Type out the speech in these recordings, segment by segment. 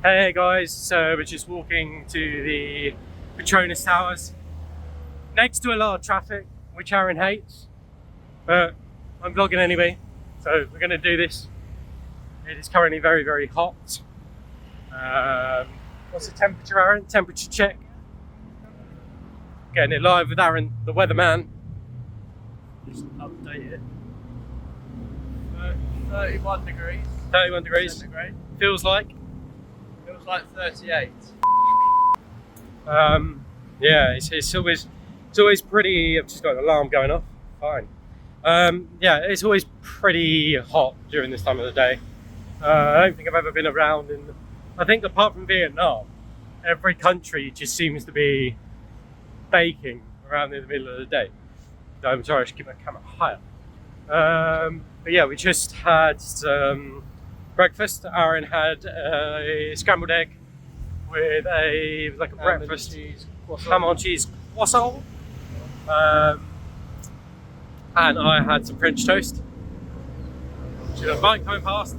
Hey guys, so we're just walking to the Petronas towers. Next to a lot of traffic, which Aaron hates, but I'm vlogging anyway, so we're going to do this. It is currently very, very hot. What's the temperature, Aaron? Temperature check. Getting it live with Aaron, the weatherman. Just update it. 31 degrees. 31 degrees. Centigrade. Feels like? Feels like 38. Yeah, it's always pretty. I've just got an alarm going off. Fine. Yeah, it's always pretty hot during this time of the day. I don't think I've ever been around I think apart from Vietnam, every country just seems to be baking around in the middle of the day. I'm sorry, I should keep my camera higher. But yeah, we just had some breakfast. Aaron had a scrambled egg with a breakfast ham and cheese croissant. And I had some French toast. Should a bike coming past?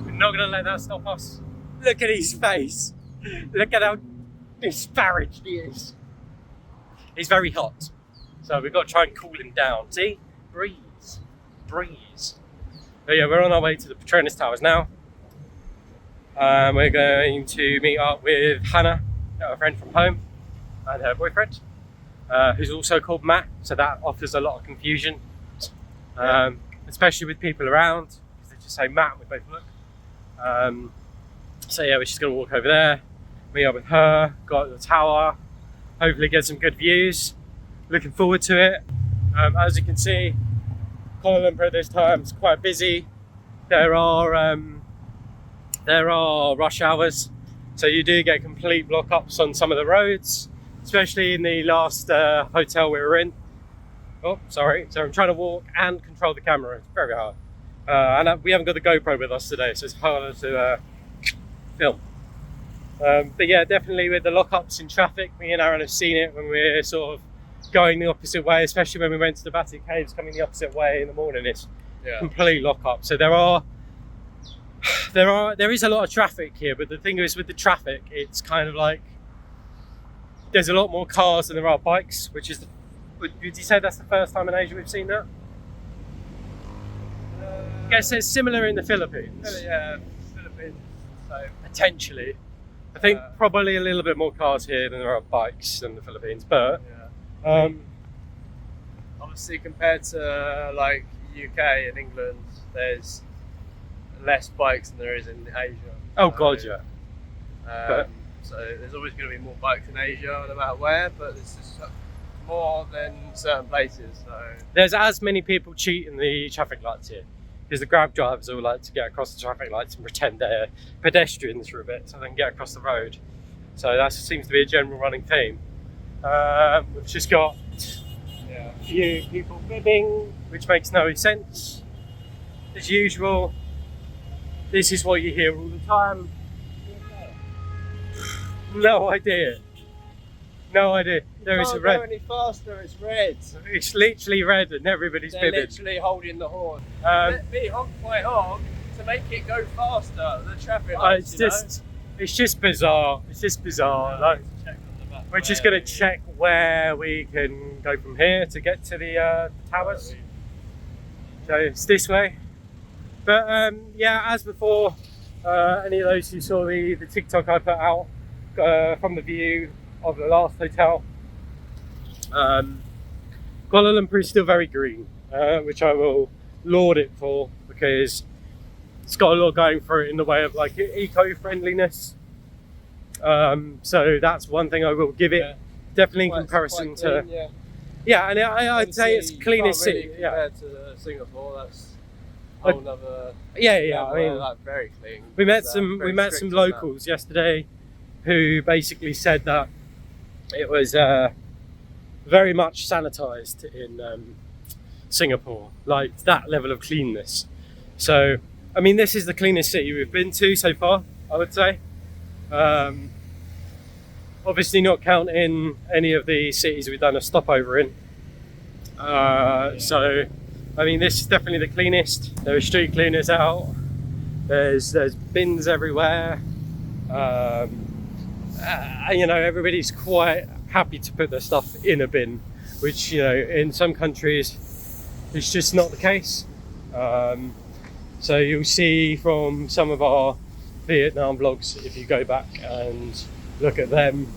We're not going to let that stop us. Look at his face. Look at how disparaged he is. He's very hot, so we've got to try and cool him down. See? Breeze. But yeah, we're on our way to the Petronas towers now. We're going to meet up with Hannah, a friend from home, and her boyfriend, who's also called Matt, so that offers a lot of confusion, especially with people around, because they just say Matt, we both look. So yeah, we're just going to walk over there, meet up with her, go up to the tower, hopefully get some good views. Looking forward to it. As you can see, Kuala Lumpur at this time is quite busy. There are rush hours, so you do get complete block-ups on some of the roads, especially in the last hotel we were in. Oh, sorry. So I'm trying to walk and control the camera. It's very hard. And we haven't got the GoPro with us today, so it's harder to film. But yeah, definitely with the lock-ups in traffic, me and Aaron have seen it when we're sort of going the opposite way, especially when we went to the Batik Caves coming the opposite way in the morning. It's complete lock-up. So there is a lot of traffic here, but the thing is with the traffic, it's kind of like there's a lot more cars than there are bikes, which is would you say that's the first time in Asia we've seen that? I guess it's similar in the Philippines. Yeah, Philippines. So potentially. I think probably a little bit more cars here than there are bikes in the Philippines, but obviously compared to like UK and England, there's less bikes than there is in Asia. Oh god, yeah. So there's always going to be more bikes in Asia, no matter where, but there's just more than certain places. So there's as many people cheating the traffic lights here, because the Grab drivers all like to get across the traffic lights and pretend they're pedestrians for a bit so they can get across the road. So that seems to be a general running theme. We've just got a few people bidding, which makes no sense. As usual, this is what you hear all the time. No idea. There is a red. Can't go any faster. It's red. It's literally red, and everybody's They're bidding. literally holding the horn. Let me honk my horn to make it go faster. The traffic lights. It's just bizarre. It's just bizarre. Like, we're just going to check where we can go from here to get to the towers. So it's this way. But yeah, as before, any of those who saw the TikTok I put out from the view of the last hotel, Kuala Lumpur is still very green, which I will laud it for, because it's got a lot going for it in the way of like eco-friendliness. So that's one thing I will give it, definitely in comparison to clean, and I'd say it's cleanest city. Really compared to Singapore, that's a whole other. I mean, like very clean. We met some locals yesterday who basically said that it was very much sanitized in Singapore, like that level of cleanness. So I mean, this is the cleanest city we've been to so far, I would say. Obviously not counting any of the cities we've done a stopover in. So I mean, this is definitely the cleanest. There are street cleaners out There's bins everywhere. You know, everybody's quite happy to put their stuff in a bin, which, you know, in some countries it's just not the case. So you'll see from some of our Vietnam vlogs, if you go back and look at them,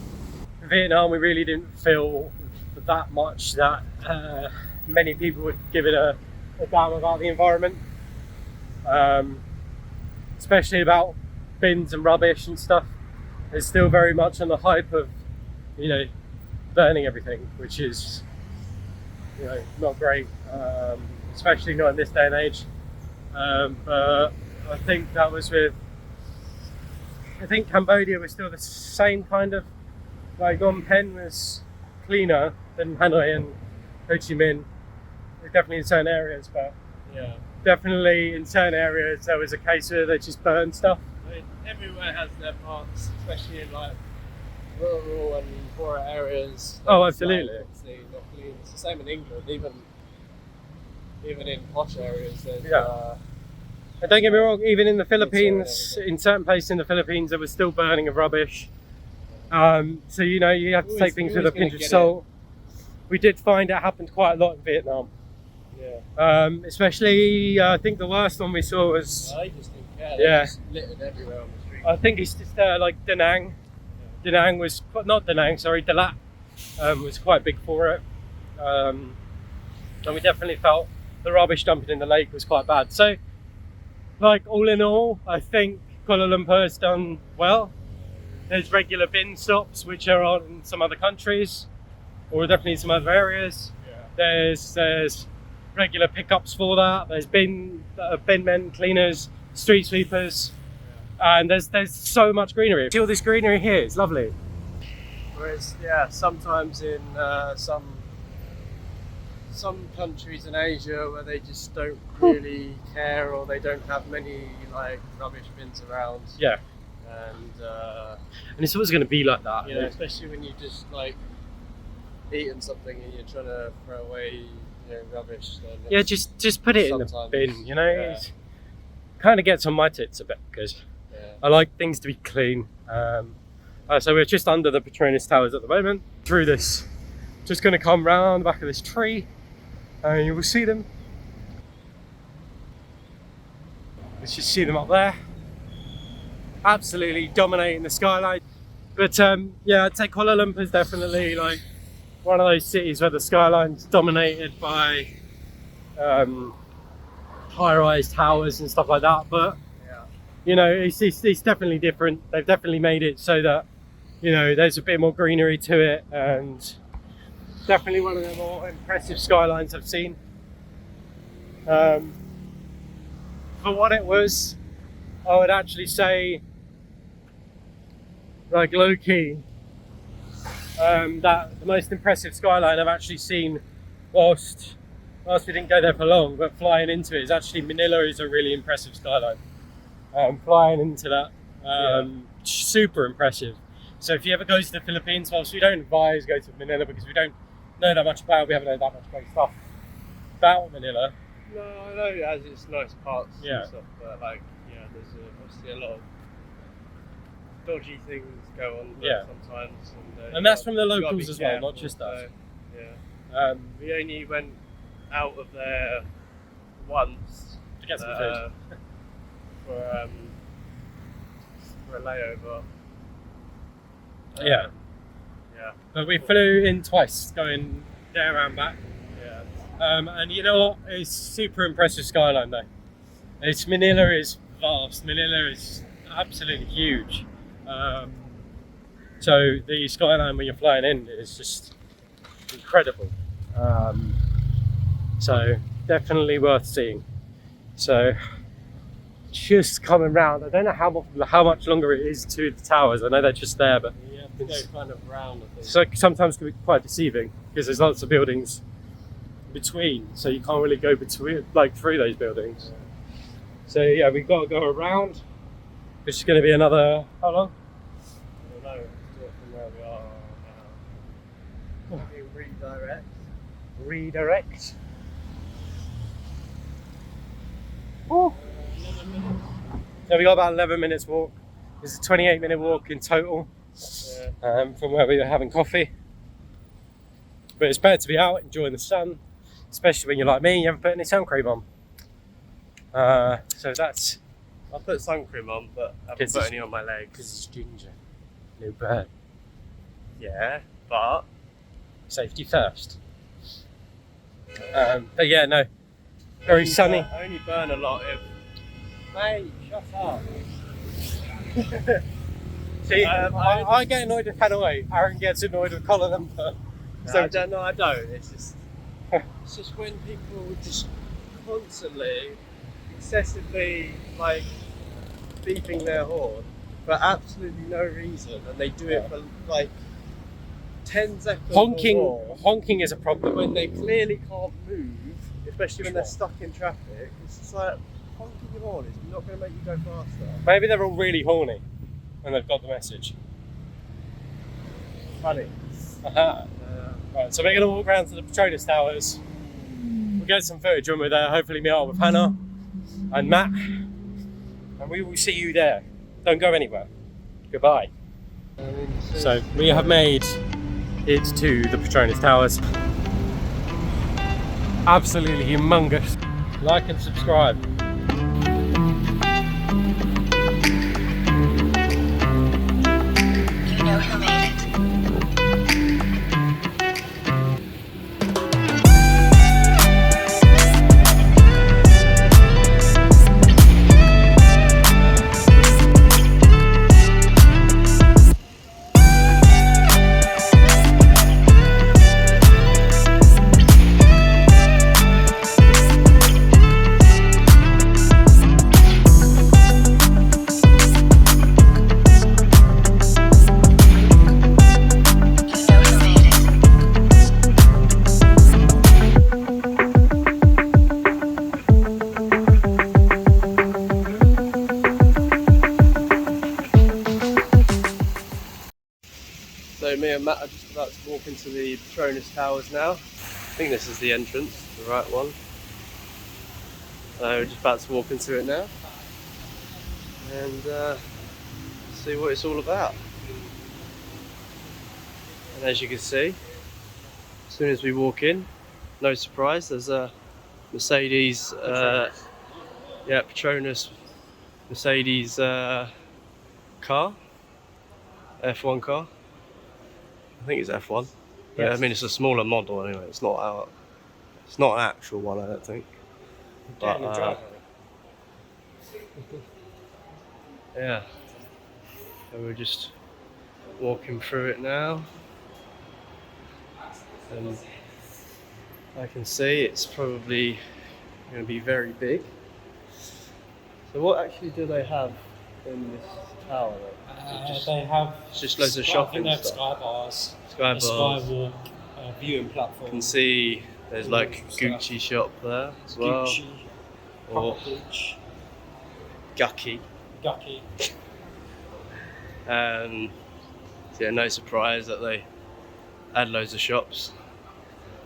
in Vietnam we really didn't feel that much that many people would give it a damn about the environment, especially about bins and rubbish and stuff. It's still very much on the hype of, you know, burning everything, which is, you know, not great, especially not in this day and age. But I think that was with, I think Cambodia was still the same kind of, like Phnom Penh was cleaner than Hanoi and Ho Chi Minh, definitely in certain areas, but Yeah. definitely in certain areas there was a case where they just burned stuff. I mean, everywhere has their parts, especially in like rural and poorer areas. Oh, It's, absolutely. Like, obviously not clean. It's the same in England, even in posh areas. There's, Yeah. And don't get me wrong, even in the Philippines, everything. in certain places in the Philippines, there was still burning of rubbish. So, you know, you have to take things with a pinch of salt. We did find it happened quite a lot in Vietnam. Yeah. Especially, I think the worst one we saw was, They just didn't care. Yeah. They just littered everywhere on the street. I think it's just like Da Nang. Da Nang was, not Da Nang, sorry, Da Lat was quite big for it. And we definitely felt the rubbish dumping in the lake was quite bad. So, like, all in all, I think Kuala Lumpur has done well. There's regular bin stops, which are on in some other countries, or definitely in some other areas. Yeah. There's regular pickups for that. There's bin men, cleaners, street sweepers, and there's so much greenery. See all this greenery here? It's lovely. Whereas, yeah, sometimes in some countries in Asia where they just don't really care, or they don't have many like rubbish bins around. Yeah, And and it's always going to be like that. you know, especially when you just like eating something and you're trying to throw away, you know, rubbish. Then Yeah, it's- just put it in the sometimes, bin. You know, yeah. it kind of gets on my tits a bit because yeah. I like things to be clean. So we're just under the Petronas towers at the moment. Through this, just going to come round the back of this tree, and you will see them. Let's just see them up there, absolutely dominating the skyline. But yeah, I'd say Kuala Lumpur is definitely like one of those cities where the skyline's dominated by high-rise towers and stuff like that. But Yeah. you know, it's definitely different. They've definitely made it so that, you know, there's a bit more greenery to it, and definitely one of the more impressive skylines I've seen. For what it was, I would actually say, like, low key, that the most impressive skyline I've actually seen whilst we didn't go there for long, but flying into it, is actually Manila is a really impressive skyline. Flying into that, super impressive. So if you ever go to the Philippines, whilst we don't advise go to Manila because we don't know that much about it, we haven't heard that much great stuff about Manila. No, I know it has its nice parts Yeah. and stuff, but like, yeah, there's obviously a lot of dodgy things go on there Yeah. sometimes, And that's from the you gotta locals be as well, careful, not just us. so, yeah. Um, We only went out of there once to get some food. for a layover. Yeah. Yeah. But we flew in twice, going there and back. Yeah. And you know what? It's super impressive skyline though. Manila is vast. Manila is absolutely huge. So the skyline when you're flying in is just incredible. So definitely worth seeing. So just coming round. I don't know how much longer it is to the towers. I know they're just there, but You have to go kind of round, I think. so sometimes can be quite deceiving because there's lots of buildings between, so you can't really go between, like, through those buildings. So yeah, we've got to go around, which is going to be another, how long? I don't know. Let's do it from where we are now. Maybe redirect. Redirect. Oh, So we got about 11 minutes walk. It's a 28-minute walk in total from where we were having coffee. But it's better to be out enjoying the sun, especially when you're like me and you haven't put any sun cream on. So that's... I put sun cream on, but I haven't put any on my legs. Because it's ginger. No burn. Yeah, but... Safety first. But yeah, no. Very sunny. I only burn a lot if... Mate, shut up. See, I get annoyed with Hanoi. Aaron gets annoyed with Kuala Lumpur. So I don't. It's just when people just constantly, excessively like beeping their horn for absolutely no reason, and they do it for like 10 seconds. Honking is a problem. When they clearly can't move, especially when they're stuck in traffic, it's just like honking your horn is not going to make you go faster. Maybe they're all really horny and they've got the message. Funny. Right, so we're going to walk around to the Petronas Towers. We'll get some footage when we're there, hopefully meet up with Hannah and Matt. And we will see you there. Don't go anywhere. Goodbye. So we have made it to the Petronas Towers. Absolutely humongous. Like and subscribe. You know who made it. So me and Matt are just about to walk into the Petronas Towers now. I think this is the entrance, the right one. So we're just about to walk into it now and see what it's all about. And as you can see, as soon as we walk in, no surprise, there's a Mercedes, Petronas Mercedes car, F1 car. I think it's F1. But Yes. I mean, it's a smaller model anyway. It's not an actual one, I don't think. But yeah, so we're just walking through it now, and I can see it's probably going to be very big. So what actually do they have in this tower? They have It's just loads of shopping they have stuff. Sky bars, Sky a bars. skywalk, viewing platform. You can see there's like Gucci shop there as well. Gucci, Or Papa Gooch, Gucky. Gucky. So yeah, no surprise that they add loads of shops.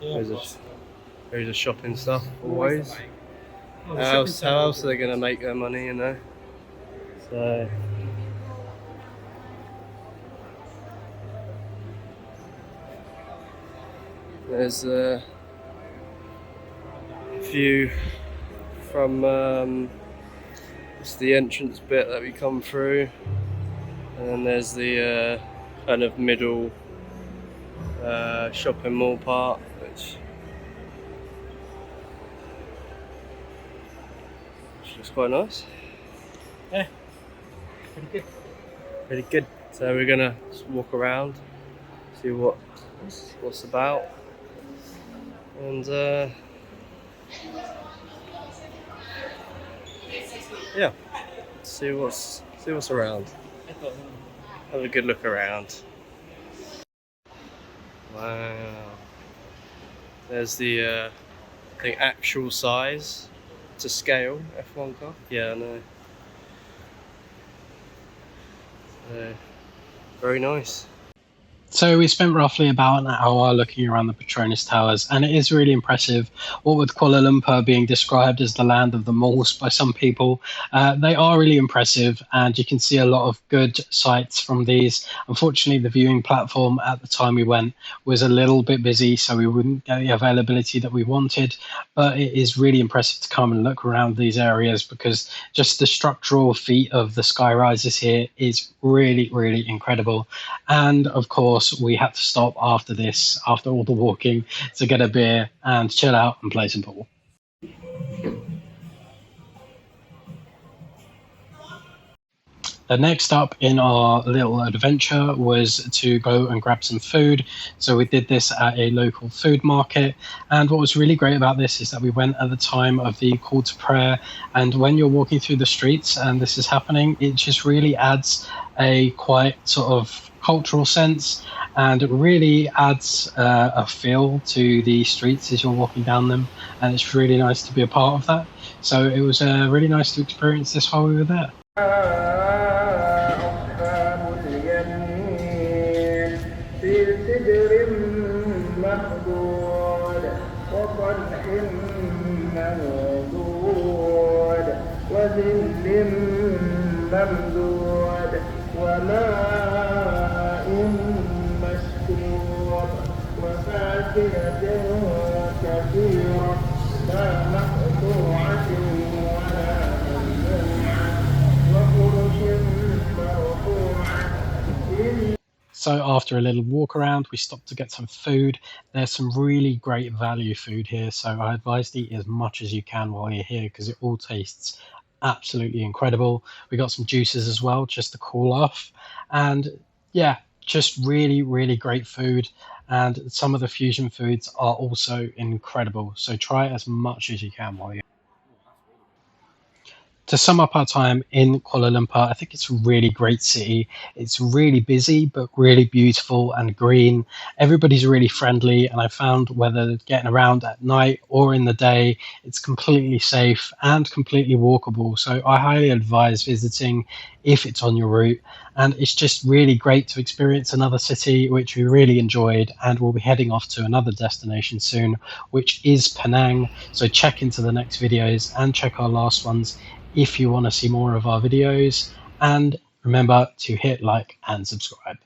Yeah, Loads of shopping stuff always. Oh, How else are they going to make their money, you know? So there's a view from it's the entrance bit that we come through, and then there's the kind of middle shopping mall part, which looks quite nice. Yeah, pretty good. Pretty good. So we're gonna just walk around, see what's about, and yeah, see what's around. Have a good look around. Wow. There's the I think actual size to scale F1 car. Yeah, I know. Very nice. So we spent roughly about an hour looking around the Petronas Towers, and it is really impressive. What with Kuala Lumpur being described as the land of the malls by some people, they are really impressive, and you can see a lot of good sights from these. Unfortunately, the viewing platform at the time we went was a little bit busy, so we wouldn't get the availability that we wanted. But it is really impressive to come and look around these areas because just the structural feat of the sky rises here is really, really incredible. And of course, we had to stop after this, after all the walking, to get a beer and chill out and play some pool. The next up in our little adventure was to go and grab some food. So we did this at a local food market. And what was really great about this is that we went at the time of the call to prayer. And when you're walking through the streets and this is happening, it just really adds a quite sort of cultural sense, and it really adds a feel to the streets as you're walking down them. And it's really nice to be a part of that. So it was really nice to experience this while we were there. أصحاب اليمين في سدر مخضود وطلح منضود وظل ممدود وماء مسكوب وفاكهة كثيرة لا مقطوعة ولا ممنوعة وفرش مرفوعة. So after a little walk around, we stopped to get some food. There's some really great value food here, so I advise to eat as much as you can while you're here because it all tastes absolutely incredible. We got some juices as well just to cool off, and yeah, just really, really great food. And some of the fusion foods are also incredible, so try as much as you can while you're. To sum up our time in Kuala Lumpur, I think it's a really great city. It's really busy, but really beautiful and green. Everybody's really friendly, and I found whether getting around at night or in the day, it's completely safe and completely walkable. So I highly advise visiting if it's on your route. And it's just really great to experience another city, which we really enjoyed. And we'll be heading off to another destination soon, which is Penang. So check into the next videos and check our last ones if you want to see more of our videos, and remember to hit like and subscribe.